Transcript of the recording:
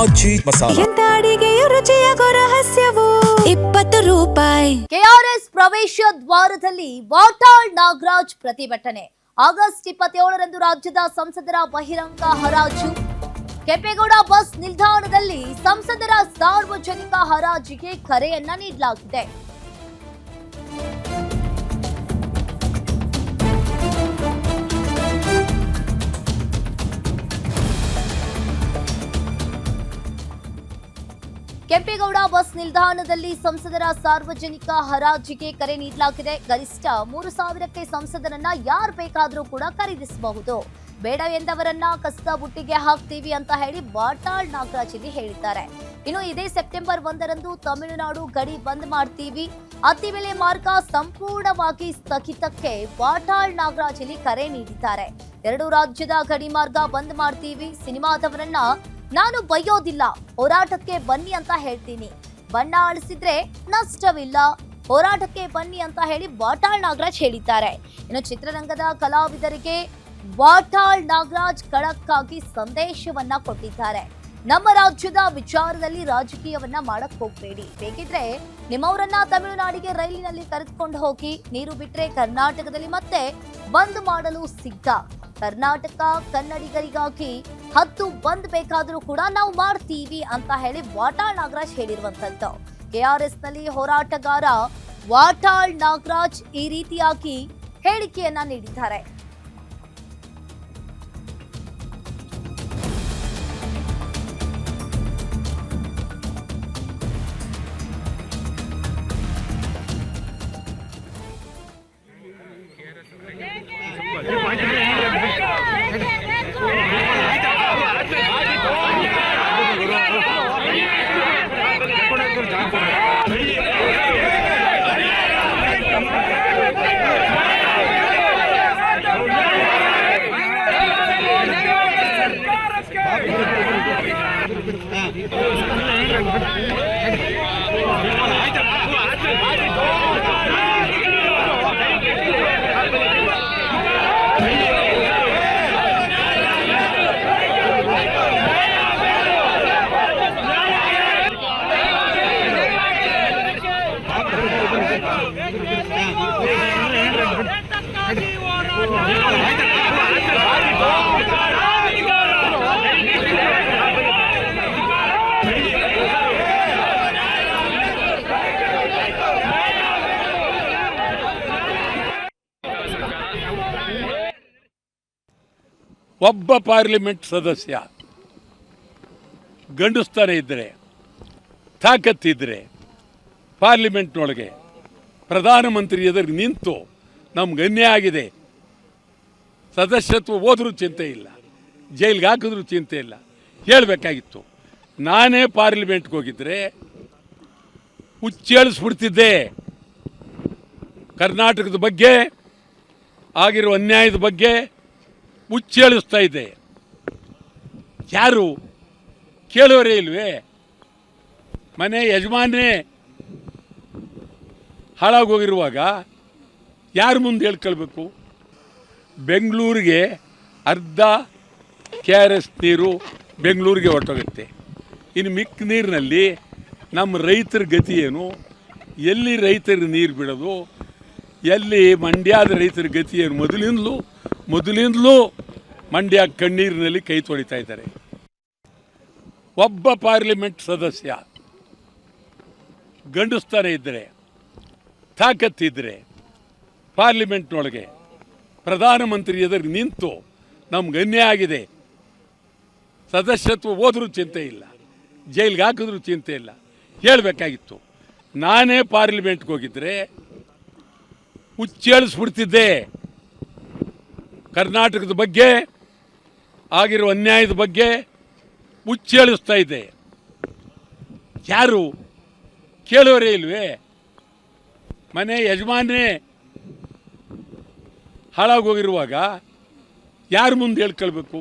ಆಚಿ ಮಸಾಲ. ಎಂತ ಅಡಿಗೆಯ ರುಚಿಯಾಗೋ ರಹಸ್ಯವು 20 ರೂಪಾಯಿ. ಕೆಆರ್ಎಸ್ ಪ್ರವೇಶ ದ್ವಾರದಲ್ಲಿ ವಾಟಾಳ್ ನಾಗರಾಜ್ ಪ್ರತಿಭಟನೆ. ಆಗಸ್ಟ್ 27ರಂದು ರಾಜ್ಯದ ಸಂಸದರ ಬಹಿರಂಗ ಹರಾಜು. ಕೆಂಪೇಗೌಡ ಬಸ್ ನಿಲ್ದಾಣದಲ್ಲಿ ಸಂಸದರ ಸಾರ್ವಜನಿಕ ಹರಾಜಿಗೆ ಕರೆಯನ್ನ ನೀಡಲಾಗಿದೆ. ಕೆಂಪೇಗೌಡ ಬಸ್ ನಿಲ್ದಾಣದಲ್ಲಿ ಸಂಸದರ ಸಾರ್ವಜನಿಕ ಹರಾಜಿಗೆ ಕರೆ ನೀಡಲಾಗಿದೆ. ಗರಿಷ್ಠ 3,000ಕ್ಕೆ ಸಂಸದರನ್ನ ಯಾರು ಬೇಕಾದರೂ ಕೂಡ ಖರೀದಿಸಬಹುದು. ಬೇಡ ಎಂದವರನ್ನ ಕಸದ ಬುಟ್ಟಿಗೆ ಹಾಕ್ತೀವಿ ಅಂತ ಹೇಳಿ ವಾಟಾಳ್ ನಾಗರಾಜ್ ಇಲ್ಲಿ ಹೇಳಿದ್ದಾರೆ. ಇನ್ನು ಇದೇ ಸೆಪ್ಟೆಂಬರ್ 1ರಂದು ತಮಿಳುನಾಡು ಗಡಿ ಬಂದ್ ಮಾಡ್ತೀವಿ, ಅತ್ತಿಬೆಲೆ ಮಾರ್ಗ ಸಂಪೂರ್ಣವಾಗಿ ಸ್ಥಗಿತಕ್ಕೆ ವಾಟಾಳ್ ನಾಗರಾಜ್ ಇಲ್ಲಿ ಕರೆ ನೀಡಿದ್ದಾರೆ. 2 ರಾಜ್ಯದ ಗಡಿ ಮಾರ್ಗ ಬಂದ್ ಮಾಡ್ತೀವಿ, ಸಿನಿಮಾದವರನ್ನ ನಾನು ಬೈಯೋದಿಲ್ಲ, ಹೋರಾಟಕ್ಕೆ ಬನ್ನಿ ಅಂತ ಹೇಳ್ತೀನಿ, ಬಣ್ಣ ಆಳಿಸಿದ್ರೆ ನಷ್ಟವಿಲ್ಲ, ಹೋರಾಟಕ್ಕೆ ಬನ್ನಿ ಅಂತ ಹೇಳಿ ವಾಟಾಳ್ ನಾಗರಾಜ್ ಹೇಳಿದ್ದಾರೆ. ಇನ್ನು ಚಿತ್ರರಂಗದ ಕಲಾವಿದರಿಗೆ ವಾಟಾಳ್ ನಾಗರಾಜ್ ಖಡಕ್ ಆಗಿ ಸಂದೇಶವನ್ನ ಕೊಟ್ಟಿದ್ದಾರೆ. ನಮ್ಮ ರಾಜ್ಯದ ವಿಚಾರದಲ್ಲಿ ರಾಜಕೀಯವನ್ನ ಮಾಡಕ್ ಹೋಗ್ಬೇಡಿ, ಬೇಕಿದ್ರೆ ನಿಮ್ಮವರನ್ನ ತಮಿಳುನಾಡಿಗೆ ರೈಲಿನಲ್ಲಿ ಕರೆದುಕೊಂಡು ಹೋಗಿ, ನೀರು ಬಿಟ್ರೆ ಕರ್ನಾಟಕದಲ್ಲಿ ಮತ್ತೆ ಬಂದ್ ಮಾಡಲು ಸಿದ್ಧ. ಕರ್ನಾಟಕ ಕನ್ನಡಿಗರಿಗಾಗಿ 10 ಬಂದ್ ಬೇಕಾದ್ರೂ ಕೂಡ ನಾವು ಮಾಡ್ತೀವಿ ಅಂತ ಹೇಳಿ ವಾಟಾಳ್ ನಾಗರಾಜ್ ಹೇಳಿರುವಂತದ್ದು. ಕೆಆರ್ಎಸ್ ನಲ್ಲಿ ಹೋರಾಟಗಾರ ವಾಟಾಳ್ ನಾಗರಾಜ್ ಈ ರೀತಿಯಾಗಿ ಹೇಳಿಕೆಯನ್ನ ನೀಡಿದ್ದಾರೆ. ಒಬ್ಬ ಪಾರ್ಲಿಮೆಂಟ್ ಸದಸ್ಯ ಗಂಡಸ್ತಾನೆ ಇದ್ದರೆ, ತಾಕತ್ತಿದ್ದರೆ ಪಾರ್ಲಿಮೆಂಟ್ನೊಳಗೆ ಪ್ರಧಾನಮಂತ್ರಿ ಎದುರು ನಿಂತು ನಮ್ಗೆ ಅನ್ಯಾಯ ಆಗಿದೆ, ಸದಸ್ಯತ್ವ ಹೋದ್ರೂ ಚಿಂತೆ ಇಲ್ಲ, ಜೈಲಿಗೆ ಹಾಕಿದ್ರೂ ಚಿಂತೆ ಇಲ್ಲ, ಹೇಳಬೇಕಾಗಿತ್ತು. ನಾನೇ ಪಾರ್ಲಿಮೆಂಟ್ಗೆ ಹೋಗಿದ್ದರೆ ಹುಚ್ಚೇಳಿಸ್ಬಿಡ್ತಿದ್ದೆ. ಕರ್ನಾಟಕದ ಬಗ್ಗೆ ಆಗಿರೋ ಅನ್ಯಾಯದ ಬಗ್ಗೆ ಹುಚ್ಚೇಳಿಸ್ತಾ ಇದೆ. ಯಾರು ಕೇಳೋರೇ ಇಲ್ವೇ? ಮನೆ ಯಜಮಾನೇ ಹಾಳಾಗೋಗಿರುವಾಗ ಯಾರು ಮುಂದೆ ಹೇಳ್ಕೊಳ್ಬೇಕು? ಬೆಂಗಳೂರಿಗೆ ಅರ್ಧ KRS ನೀರು ಬೆಂಗಳೂರಿಗೆ ಹೊರಟೋಗುತ್ತೆ. ಇನ್ನು ಮಿಕ್ಕ ನೀರಿನಲ್ಲಿ ನಮ್ಮ ರೈತರ ಗತಿ ಏನು? ಎಲ್ಲಿ ರೈತರಿಗೆ ನೀರು ಬಿಡೋದು? ಎಲ್ಲಿ ಮಂಡ್ಯದ ರೈತರ ಗತಿ ಏನು? ಮೊದಲಿಂದಲೂ ಮಂಡ್ಯ ಕಣ್ಣೀರಿನಲ್ಲಿ ಕೈ ತೊಳಿತಾ ಇದ್ದಾರೆ. ಒಬ್ಬ ಪಾರ್ಲಿಮೆಂಟ್ ಸದಸ್ಯ ಗಂಡಸ್ತಾನೆ ಇದ್ದರೆ, ತಾಕತ್ತಿದ್ದರೆ ಪಾರ್ಲಿಮೆಂಟ್ನೊಳಗೆ ಪ್ರಧಾನಮಂತ್ರಿ ಎದುರು ನಿಂತು ನಮ್ಗೆ ಅನ್ಯಾಯ ಆಗಿದೆ, ಸದಸ್ಯತ್ವ ಹೋದ್ರೂ ಚಿಂತೆ ಇಲ್ಲ, ಜೈಲಿಗೆ ಹಾಕಿದ್ರೂ ಚಿಂತೆ ಇಲ್ಲ, ಹೇಳಬೇಕಾಗಿತ್ತು. ನಾನೇ ಪಾರ್ಲಿಮೆಂಟ್ಗೆ ಹೋಗಿದ್ದರೆ ಹುಚ್ಚೇಳಿಸ್ಬಿಡ್ತಿದ್ದೆ. ಕರ್ನಾಟಕದ ಬಗ್ಗೆ ಆಗಿರೋ ಅನ್ಯಾಯದ ಬಗ್ಗೆ ಹುಚ್ಚೇಳಿಸ್ತಾ ಇದೆ. ಯಾರು ಕೇಳೋರೇ ಇಲ್ವೇ? ಮನೆ ಯಜಮಾನೇ ಹಾಳಾಗೋಗಿರುವಾಗ ಯಾರು ಮುಂದೆ ಹೇಳ್ಕೊಳ್ಬೇಕು?